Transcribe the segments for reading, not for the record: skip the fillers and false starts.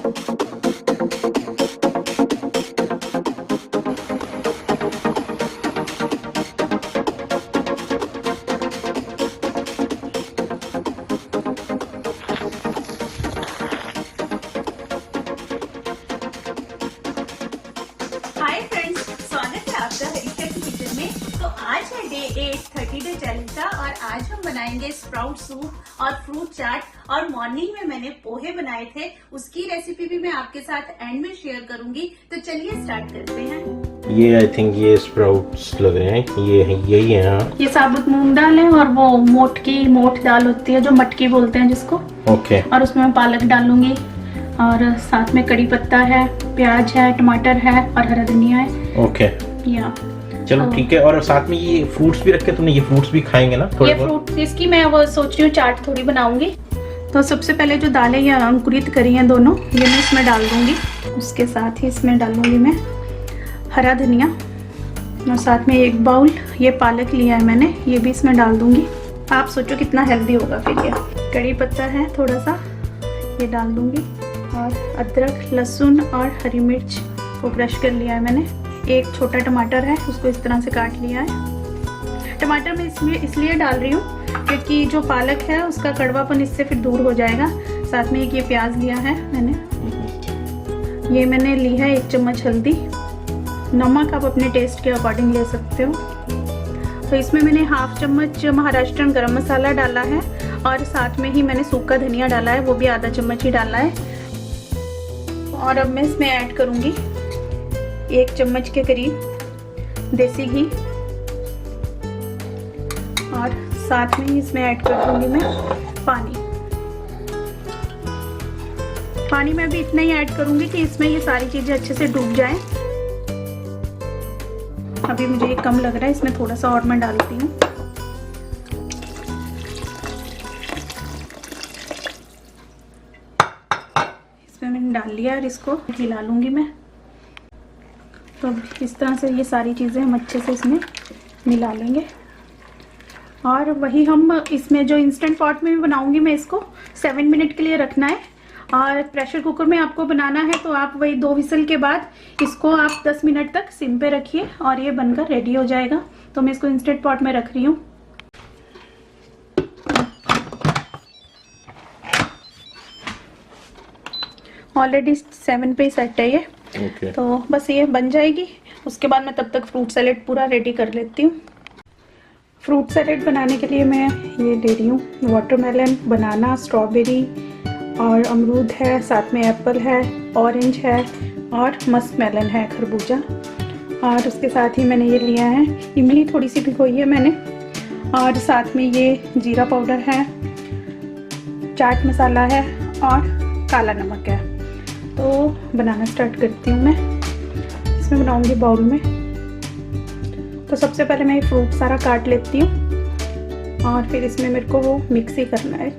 Day 8 30 day challenge था और आज हम बनाएंगे स्प्राउट सूप और फ्रूट चाट। और मॉर्निंग में मैंने पोहे बनाए थे, उसकी रेसिपी भी मैं आपके साथ एंड में शेयर करूंगी। तो चलिए स्टार्ट करते हैं। ये आई थिंक ये स्प्राउट्स लग रहे हैं, यही है। हाँ, ये साबुत मूंग दाल है और वो मोट दाल होती है जो मटकी बोलते हैं जिसको। ओके। और उसमें मैं पालक डालूंगी और साथ में कड़ी पत्ता है, प्याज है, टमाटर है और हरा धनिया है। ओके या चलो ठीक है। और साथ में ये फ्रूट्स भी रखे, तुमने ये फ्रूट्स भी खाएंगे ना थोड़े बहुत? फ्रूट इसकी मैं वो सोच रही हूँ चाट थोड़ी बनाऊंगी। तो सबसे पहले जो दालें ये अंकुरित करी हैं दोनों, ये मैं इसमें डाल दूंगी। उसके साथ ही इसमें डालूंगी मैं हरा धनिया और साथ में 1 बाउल ये पालक लिया है मैंने, ये भी इसमें डाल दूंगी। आप सोचो कितना हेल्दी होगा फिर। ये कड़ी पत्ता है थोड़ा सा, ये डाल दूंगी। और अदरक, लहसुन और हरी मिर्च को क्रश कर लिया है मैंने। 1 छोटा टमाटर है, उसको इस तरह से काट लिया है। टमाटर मैं इसमें इसलिए डाल रही हूँ क्योंकि जो पालक है उसका कड़वापन इससे फिर दूर हो जाएगा। साथ में एक ये प्याज लिया है मैंने, ये मैंने ली है 1 चम्मच हल्दी। नमक आप अपने टेस्ट के अकॉर्डिंग ले सकते हो। तो इसमें मैंने 1/2 चम्मच महाराष्ट्रन गरम मसाला डाला है और साथ में ही मैंने सूखा धनिया डाला है, वो भी आधा चम्मच ही डाला है। और अब मैं इसमें ऐड करूँगी 1 चम्मच के करीब देसी घी और साथ में इसमें ऐड कर दूंगी मैं पानी। पानी में भी इतना ही ऐड करूंगी कि इसमें ये सारी चीजें अच्छे से डूब जाएं। अभी मुझे ये कम लग रहा है, इसमें थोड़ा सा और मैं डालती हूँ। इसमें मैंने डाल लिया और इसको हिला लूंगी मैं। तो इस तरह से ये सारी चीज़ें हम अच्छे से इसमें मिला लेंगे। और वही हम इसमें जो इंस्टेंट पॉट में भी बनाऊंगी मैं, इसको 7 मिनट के लिए रखना है। और प्रेशर कुकर में आपको बनाना है तो आप वही 2 विसल के बाद इसको आप 10 मिनट तक सिम पे रखिए और ये बनकर रेडी हो जाएगा। तो मैं इसको इंस्टेंट पॉट में रख रही हूँ। ऑलरेडी 7 पे ही सेट है ये। Okay. तो बस ये बन जाएगी। उसके बाद मैं तब तक फ्रूट सैलेड पूरा रेडी कर लेती हूँ। फ्रूट सैलेड बनाने के लिए मैं ये ले रही हूँ वाटरमेलन, बनाना, स्ट्रॉबेरी और अमरूद है, साथ में एप्पल है, ऑरेंज है और मस्क मेलन है, खरबूजा। और उसके साथ ही मैंने ये लिया है इमली, थोड़ी सी भिगोई है मैंने। और साथ में ये जीरा पाउडर है, चाट मसाला है और काला नमक है। तो बनाना स्टार्ट करती हूँ मैं। इसमें बनाऊंगी बाउल में। तो सबसे पहले मैं ये फ्रूट सारा काट लेती हूँ और फिर इसमें मेरे को वो मिक्स ही करना है।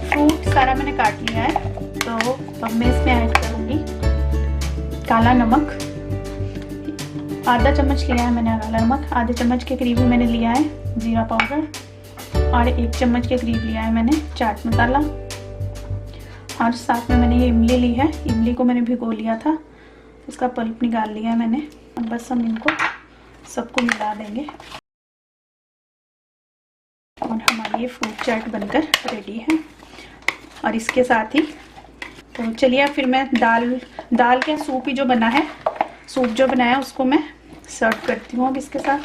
फ्रूट सारा मैंने काट लिया है। तो अब मैं इसमें ऐड करूंगी काला नमक। आधा चम्मच लिया है मैंने काला नमक, आधे चम्मच के करीब मैंने लिया है जीरा पाउडर और 1 चम्मच के करीब लिया है मैंने चाट मसाला। और साथ में मैंने ये इमली ली है, इमली को मैंने भिगो लिया था, इसका पल्प निकाल लिया है मैंने। अब बस हम इनको सबको मिला देंगे और हमारी ये फ्रूट चाट बनकर रेडी है। और इसके साथ ही तो चलिए फिर मैं दाल का सूप ही जो बना है, सूप जो बनाया उसको मैं सर्व करती हूँ अब इसके साथ।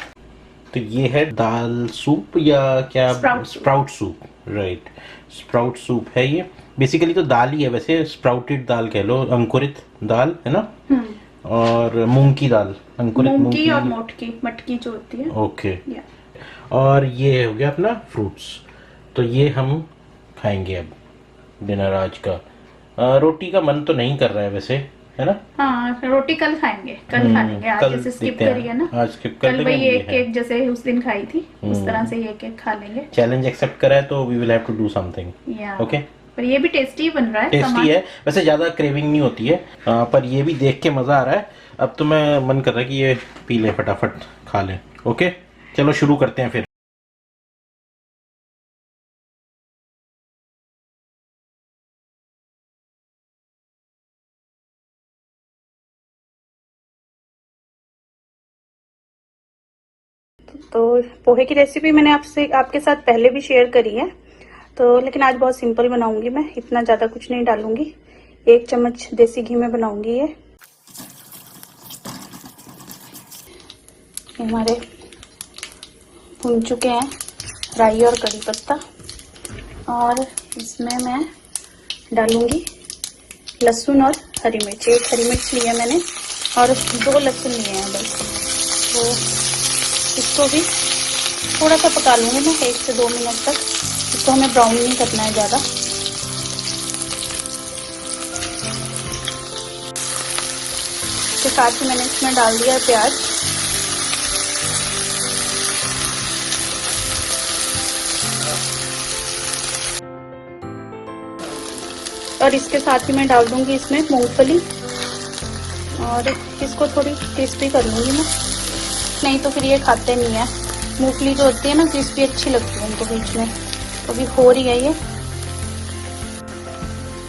तो ये है दाल सूप या क्या? Sprout soup, right. Sprout soup है ये। बेसिकली तो दाल ही है वैसे, स्प्राउटेड दाल कह लो, अंकुरित दाल है ना। और मूंग की दाल, अंकुरित मूंग की और मटकी जो होती है। ओके। और ये हो गया अपना फ्रूट्स। तो ये हम खाएंगे अब डिनर आज का। रोटी का मन तो नहीं कर रहा है वैसे, है ना। हाँ, रोटी कल खाएंगे, कल खा लेंगे। आज जैसे स्किप करी है ना, आज स्किप कर कल वही एक केक जैसे उस दिन खाई थी, उस तरह से ये केक खा लेंगे। चैलेंज एक्सेप्ट करा है तो we will have to do something. Okay, पर ये भी टेस्टी बन रहा है। टेस्टी है वैसे, ज्यादा क्रेविंग नहीं होती है। पर ये भी देख के मजा आ रहा है। अब तो मैं मन कर रहा है कि ये पी लें, फटाफट खा लें। ओके चलो शुरू करते हैं फिर। तो पोहे की रेसिपी मैंने आपके साथ पहले भी शेयर करी है, तो लेकिन आज बहुत सिंपल बनाऊंगी मैं, इतना ज़्यादा कुछ नहीं डालूंगी। 1 चम्मच देसी घी में बनाऊंगी ये। हमारे भुन चुके हैं राई और कड़ी पत्ता, और इसमें मैं डालूंगी लहसुन और हरी मिर्च। 1 हरी मिर्च लिया मैंने और 2 लहसुन लिए हैं बस। तो इसको भी थोड़ा सा पका लूँगी मैं 1 से 2 मिनट तक। इसको हमें ब्राउन नहीं करना है ज़्यादा। इसके साथ ही मैंने इसमें डाल दिया प्याज। और इसके साथ ही मैं डाल दूंगी इसमें मूंगफली, और इसको थोड़ी क्रिस्पी कर लूँगी मैं, नहीं तो फिर ये खाते नहीं है। मूंगफली जो होती है ना क्रिस्पी अच्छी लगती है उनको बीच में। तो अभी हो रही है ये,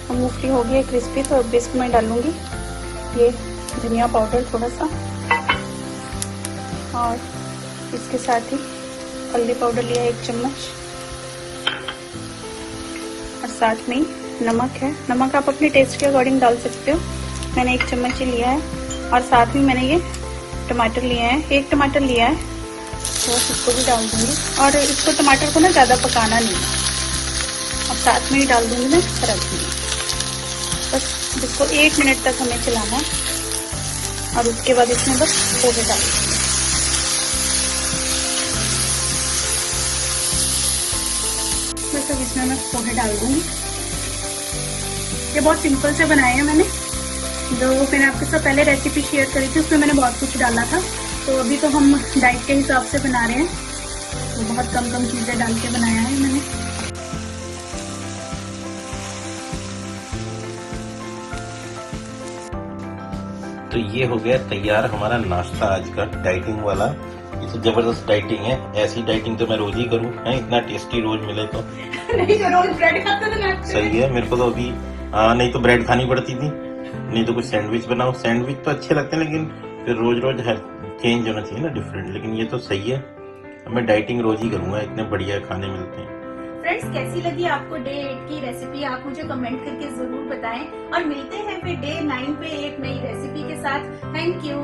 मूंगफली हो गई है क्रिस्पी। तो अब इसको मैं डालूंगी ये धनिया पाउडर थोड़ा सा, और इसके साथ ही हल्दी पाउडर लिया 1 चम्मच, और साथ में नमक है। नमक आप अपने टेस्ट के अकॉर्डिंग डाल सकते हो, मैंने 1 चम्मच ही लिया है। और साथ में मैंने ये टमाटर लिए हैं, 1 टमाटर लिया है, तो इसको भी डाल दूंगी। और इसको टमाटर को ना ज़्यादा पकाना नहीं है। अब साथ में ही डाल दूंगी मैं हरा धनिया। बस इसको 1 मिनट तक हमें चलाना है, और उसके बाद इसमें बस पोहे डाल देंगे। बस अब इसमें मैं पोहे डाल दूंगी। ये बहुत सिंपल से बनाए हैं मैंने, जो मैंने आपके साथ पहले रेसिपी शेयर करी थी उसमें मैंने बहुत कुछ डाला था। तो अभी तो हम डाइट के हिसाब से बना रहे हैं, तो बहुत कम चीज़ें डाल के बनाया है मैंने। तो ये हो गया तैयार हमारा नाश्ता आज का, डाइटिंग वाला। ये तो जबरदस्त डाइटिंग है, ऐसी डाइटिंग तो मैं रोज ही करूँ, है इतना टेस्टी रोज मिले तो। नहीं तो रोज ब्रेड खाते थे ना। सही है, मेरे को तो अभी नहीं तो ब्रेड खानी पड़ती थी, नहीं तो कुछ सैंडविच बनाओ। सैंडविच तो अच्छे लगते हैं, लेकिन फिर रोज रोज चेंज होना चाहिए ना, डिफरेंट। लेकिन ये तो सही है, मैं डाइटिंग रोज ही करूंगा, इतने बढ़िया खाने मिलते हैं। फ्रेंड्स, कैसी लगी आपको डे 8 की रेसिपी, आप मुझे कमेंट करके जरूर बताएं। और मिलते हैं फिर डे 9 पे एक नई रेसिपी के साथ। Thank you.